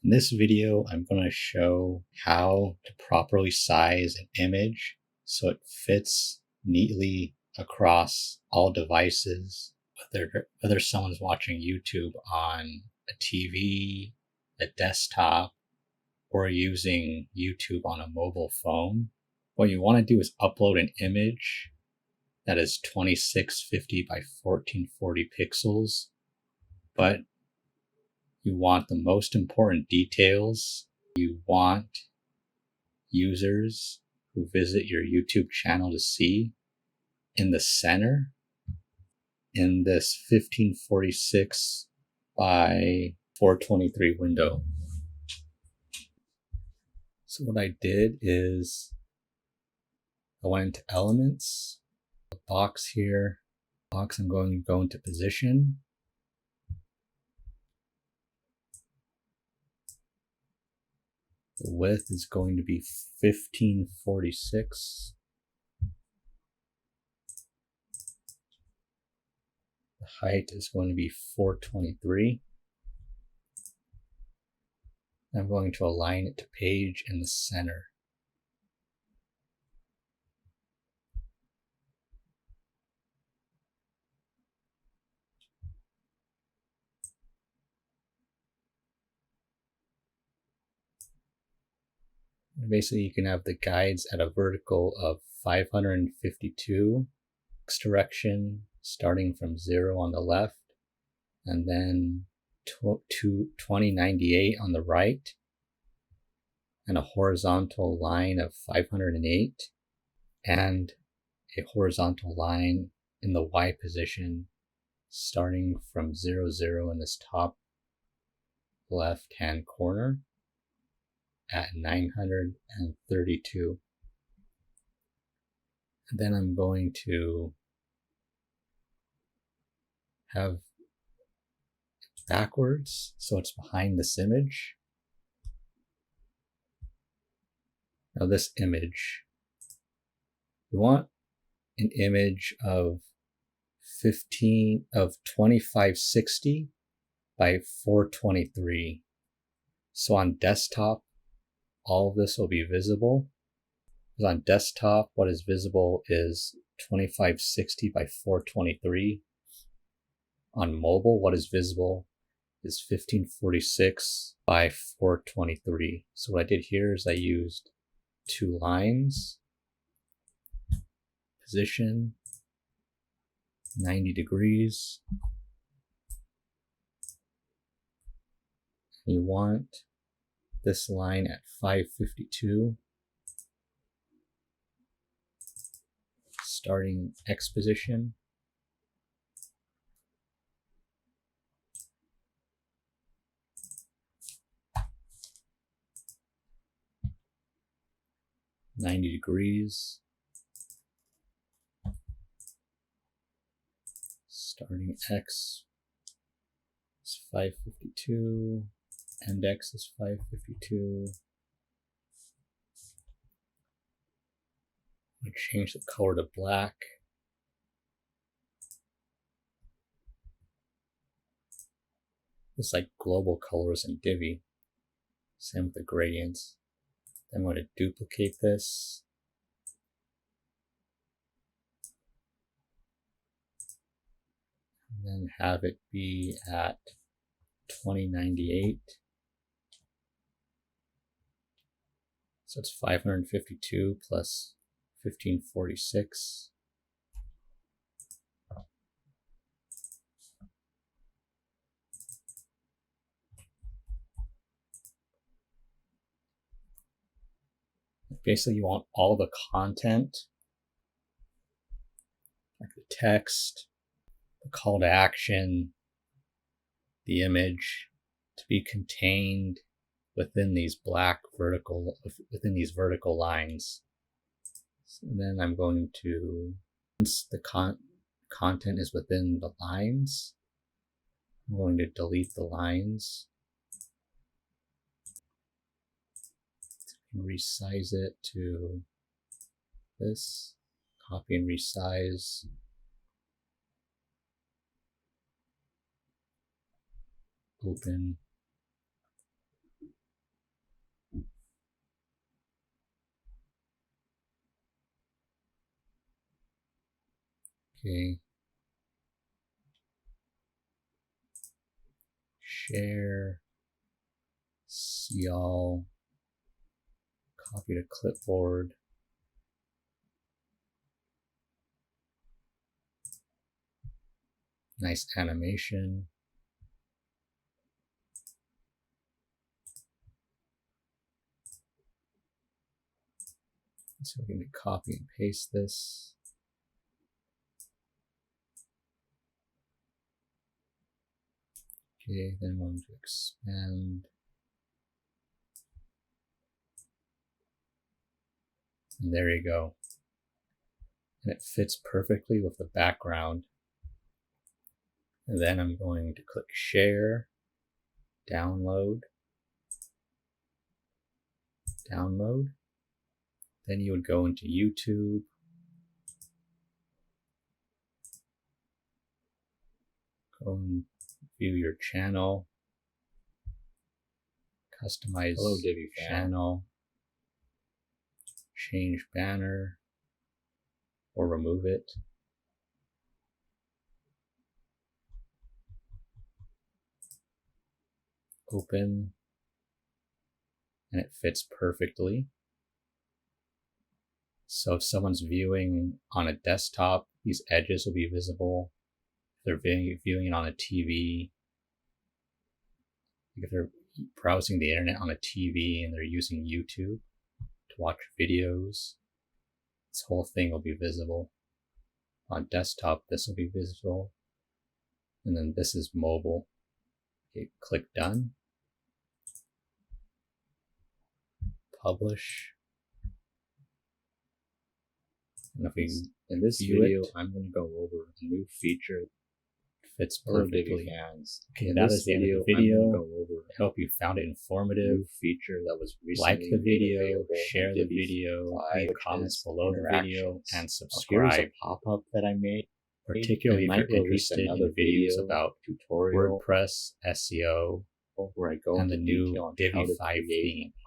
In this video, I'm going to show how to properly size an image so it fits neatly across all devices, whether someone's watching YouTube on a TV, a desktop, or using YouTube on a mobile phone. What you want to do is upload an image that is 2650 by 1440 pixels, but you want the most important details. You want users who visit your YouTube channel to see in the center in this 1546 by 423 window. So what I did is I went into elements, the box here, I'm going to go into position. The width is going to be 1546. The height is going to be 423. I'm going to align it to page in the center. Basically, you can have the guides at a vertical of 552, X direction starting from 0 on the left, and then 2098 on the right, and a horizontal line of 508, and a horizontal line in the Y position starting from 0, 0 in this top left-hand corner at 932. And then I'm going to have it backwards, so it's behind this image. Now this image, we want an image of 2560 by 423. So on desktop, all of this will be visible. Because on desktop, what is visible is 2560 by 423. On mobile, what is visible is 1546 by 423. So what I did here is I used two lines, position, 90 degrees. You want this line at 552, starting X position. $90 degrees, starting X is 552, and X is 552. I'm going to change the color to black. It's like global colors in Divi. Same with the gradients. I'm going to duplicate this. And then have it be at 2098. So it's 552 plus 1546. Basically, you want all the content, like the text, the call to action, the image, to be contained within these vertical lines. So then I'm going to, once the content is within the lines, I'm going to delete the lines. Resize it to this, copy and resize, open, Okay. Share. See all. Copy to clipboard. Nice animation. So we're going to copy and paste this. Okay, then we're going to expand. And there you go. And it fits perfectly with the background. And then I'm going to click share, download. Then you would go into YouTube. Go and view your channel. Customize Divi channel. Change banner or remove it. Open, and it fits perfectly. So if someone's viewing on a desktop, these edges will be visible. If they're viewing it on a TV, if they're browsing the internet on a TV and they're using YouTube to watch videos, this whole thing will be visible. On desktop, this will be visible. And then this is mobile. Okay, click done. Publish. And if we In this view video, it, I'm going to go over a new feature fits for perfectly. Divi fans. Okay, In that this is the end of the I'm video. going to go over I hope you found it a informative. new feature that was Like recently the made video, available share on the Divi's video, Live, leave which comments is below the video, interactions. and Here's subscribe. a pop-up that I made. Particularly if might you're release interested in another videos video about tutorial WordPress, SEO, where I go and the into new detail on Divi how to 5 create theme.